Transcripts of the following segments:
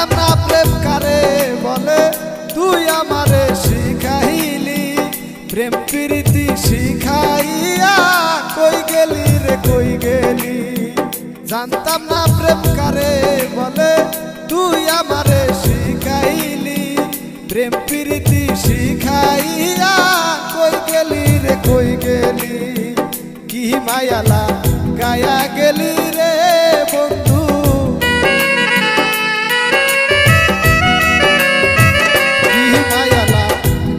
জানতাম না প্রেম কারে বলে তুই আমারে শিখাইলি প্রেম প্রীতি শিখাইয়া কই গেলি রে কই গেলি জানতাম না প্রেম কারে বলে তুই আমারে শিখাইলি প্রেম প্রীতি শিখাইয়া কই গেলি রে কই গেলি কি মায়ালা গায়া গেলি রে বন্ধু কি মায়ালা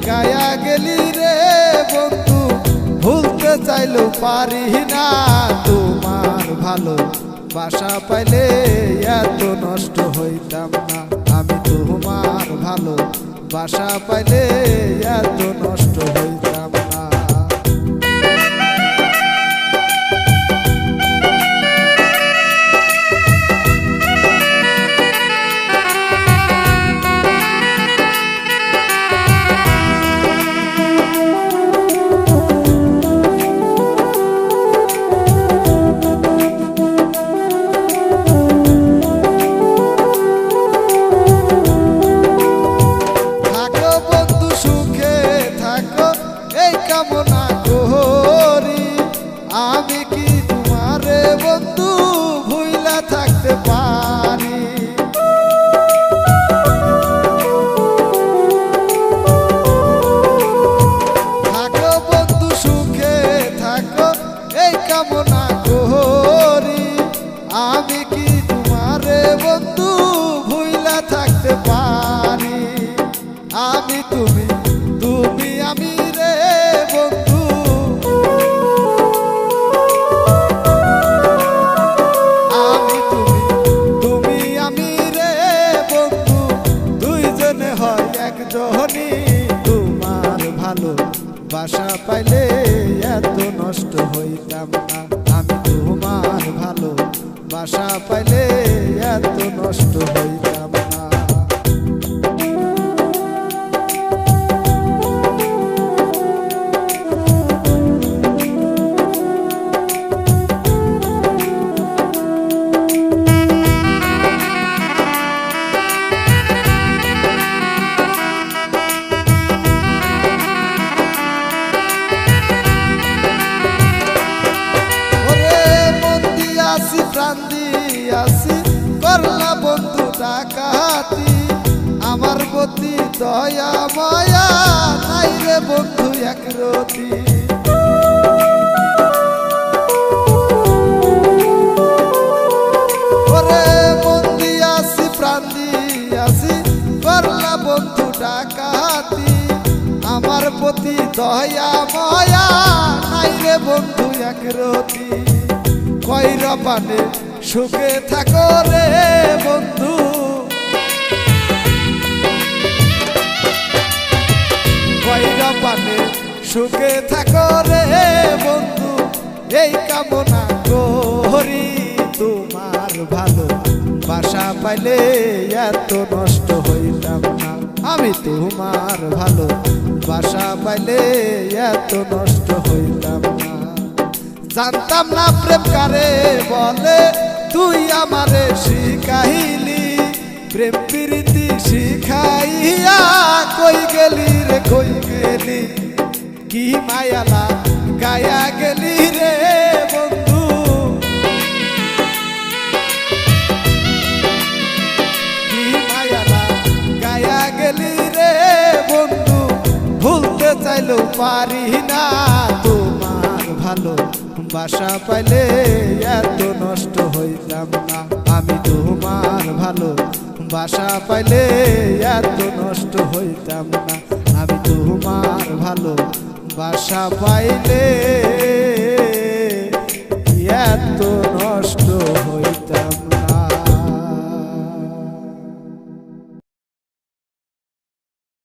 গায়া গেলি রে বন্ধু ভুলতে চাইলেও পারি না তোমার ভালো বাসা পাইলে এত নষ্ট হইতাম না আমি তোমার ভালো বাসা পাইলে এত নষ্ট হইতাম না কামনা করি আমি কি তোমারে বন্ধু ভুইলা থাকতে পারি থাকো বন্ধু সুখে থাকো এই কামনা করি আমি কি তোমারে বন্ধু ভুইলা থাকতে পারি আমি তুমি তুমি আমি রে বন্ধু আমি তুমি আমি রে বন্ধু দুইজনে হয় একজনই তোমার ভালো বাসা পাইলে এত নষ্ট হইতাম না আমি তোমার ভালো বাসা পাইলে এত নষ্ট হইতাম না করলা বন্ধু ডাকাতি আমার প্রতি দয়া মায়া নাই রে বন্ধু একরতি ওরে মন দিয়াছি প্রাণ দিয়াছি করলা বন্ধু ডাকাতি আমার প্রতি দয়া মায়া নাই রে বন্ধু একরতি কইরা পানে সুখে থাকো রে বন্ধু কইরা পানে সুখে থাকো রে বন্ধু এই কামনা করি তোমার ভালো বাসা পাইলে এত নষ্ট হইতাম না আমি তোমার ভালো বাসা পাইলে এত নষ্ট হইতাম না জানতাম না প্রেম কারে বলে তুই আমারে শিখাইলি প্রেম প্রীতি শিখাইয়া কই গেলি রে কই গেলি কি মায়ালা গায়া গেলি রে বন্ধু কি মায়ালা গায়া গেলি রে বন্ধু ভুলতে চাইলেও পারি না তোমার ভালো বাসা পাইলে এত নষ্ট হইতাম না আমি তোমার ভালো বাসা পাইলে এত নষ্ট হইতাম না আমি তোমার ভালো বাসা পাইলে এত নষ্ট হই